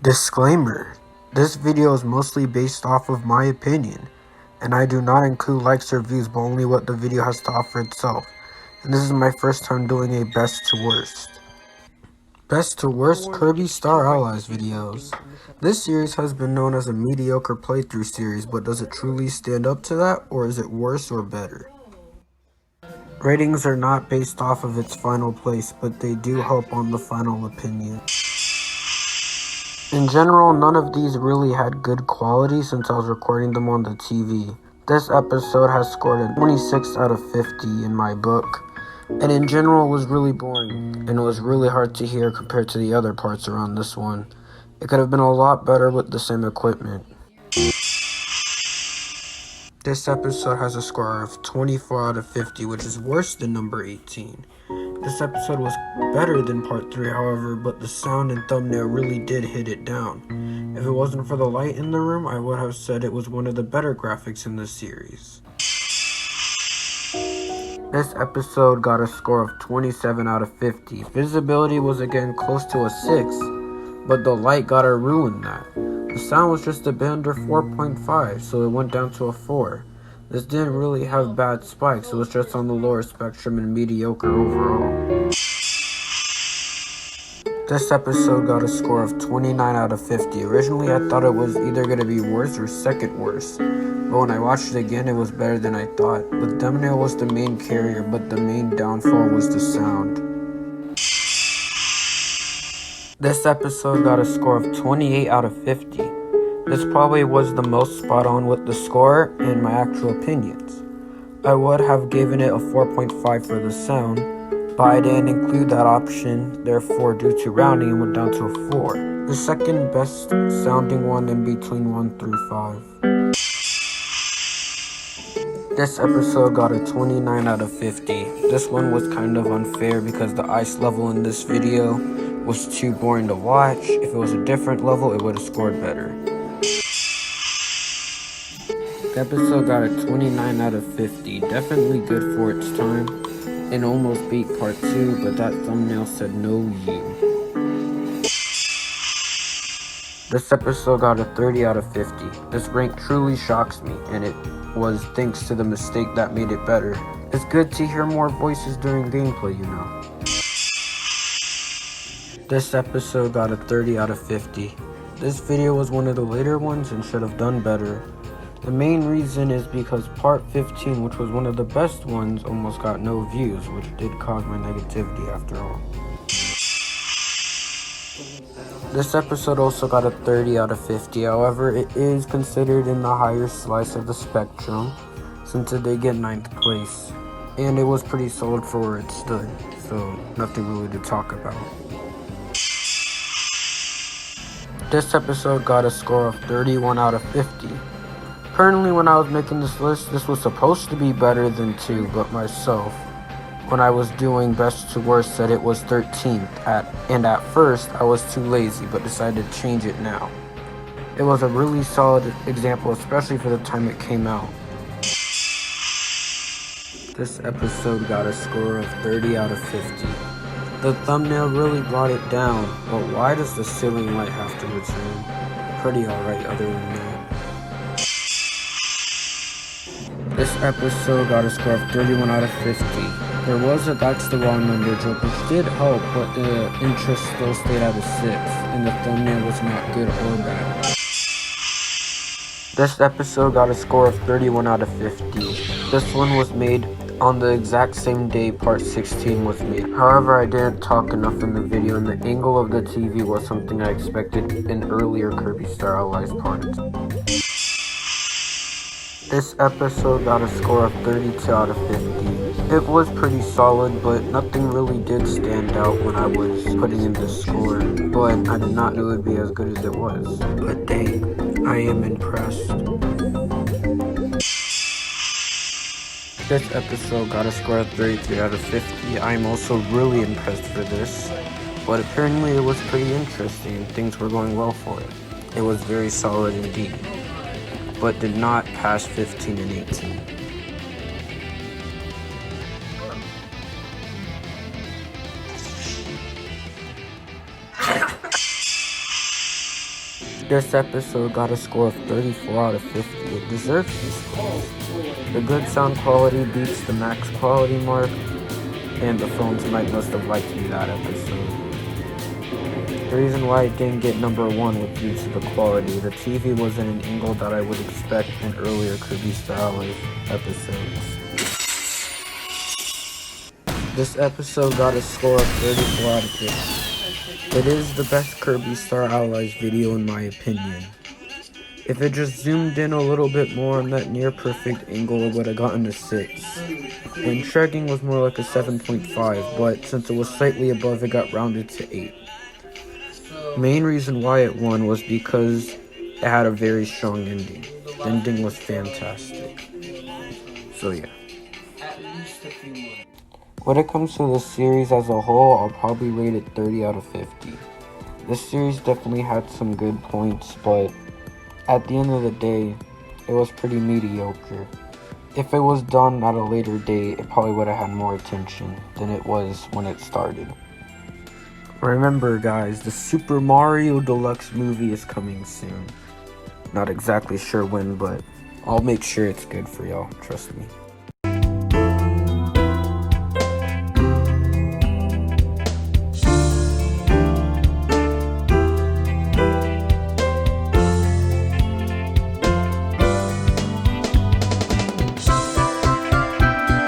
Disclaimer: this video is mostly based off of my opinion, and I do not include likes or views but only what the video has to offer itself, and this is my first time doing a best to worst. Best to worst Kirby Star Allies videos. This series has been known as a mediocre playthrough series, but does it truly stand up to that, or is it worse or better? Ratings are not based off of its final place, but they do help on the final opinion. In general, none of these really had good quality since I was recording them on the TV. This episode has scored a 26 out of 50 in my book, and in general was really boring, and it was really hard to hear compared to the other parts around this one. It could have been a lot better with the same equipment. This episode has a score of 24 out of 50, which is worse than number 18. This episode was better than part 3, however, but the sound and thumbnail really did hit it down. If it wasn't for the light in the room, I would have said it was one of the better graphics in the series. This episode got a score of 27 out of 50. Visibility was again close to a 6, but the light gotta ruin that. The sound was just a bit under 4.5, so it went down to a 4. This didn't really have bad spikes, it was just on the lower spectrum and mediocre overall. This episode got a score of 29 out of 50. Originally I thought it was either going to be worse or second worst, but when I watched it again it was better than I thought. The thumbnail was the main carrier, but the main downfall was the sound. This episode got a score of 28 out of 50. This probably was the most spot on with the score and my actual opinions. I would have given it a 4.5 for the sound, but I didn't include that option, therefore due to rounding it went down to a 4. The second best sounding one in between 1 through 5. This episode got a 29 out of 50. This one was kind of unfair because the ice level in this video was too boring to watch. If it was a different level, it would have scored better. The episode got a 29 out of 50. Definitely good for its time. And almost beat part 2, but that thumbnail said no you. This episode got a 30 out of 50. This rank truly shocks me, and it was thanks to the mistake that made it better. It's good to hear more voices during gameplay, you know. This episode got a 30 out of 50. This video was one of the later ones and should have done better. The main reason is because part 15, which was one of the best ones, almost got no views, which did cause my negativity after all. This episode also got a 30 out of 50, however it is considered in the higher slice of the spectrum, since it did get 9th place, and it was pretty solid for where it stood, so nothing really to talk about. This episode got a score of 31 out of 50. Currently, when I was making this list, this was supposed to be better than 2, but myself, when I was doing best to worst, said it was 13th, and at first I was too lazy, but decided to change it now. It was a really solid example, especially for the time it came out. This episode got a score of 30 out of 50. The thumbnail really brought it down, but why does the ceiling light have to return? Pretty alright other than that. This episode got a score of 31 out of 50. There was a that's the wrong number joke which did help, but the interest still stayed at a 6, and the thumbnail was not good or bad. This episode got a score of 31 out of 50. This one was made on the exact same day part 16 was made. However, I didn't talk enough in the video, and the angle of the TV was something I expected in earlier Kirby Star Allies parts. This episode got a score of 32 out of 50. It was pretty solid, but nothing really did stand out when I was putting in the score. But I did not know it would be as good as it was. But dang, I am impressed. This episode got a score of 33 out of 50. I am also really impressed for this. but apparently it was pretty interesting and things were going well for it. It was very solid indeed, but did not pass 15 and 18. This episode got a score of 34 out of 50. It deserves this score. The good sound quality beats the max quality mark, and the phones might must have liked me that episode. The reason why it didn't get number 1 was due to the quality. The TV was in an angle that I would expect in earlier Kirby Star Allies episodes. This episode got a score of 34 out of 50. It is the best Kirby Star Allies video in my opinion. If it just zoomed in a little bit more on that near perfect angle, it would have gotten a 6. And tracking was more like a 7.5, but since it was slightly above, it got rounded to 8. Main reason why it won was because it had a very strong ending. The ending was fantastic. So yeah. When it comes to the series as a whole, I'll probably rate it 30 out of 50. This series definitely had some good points, but at the end of the day, it was pretty mediocre. If it was done at a later date, it probably would have had more attention than it was when it started. Remember guys, the Super Mario Deluxe movie is coming soon. Not exactly sure when, but I'll make sure it's good for y'all, trust me.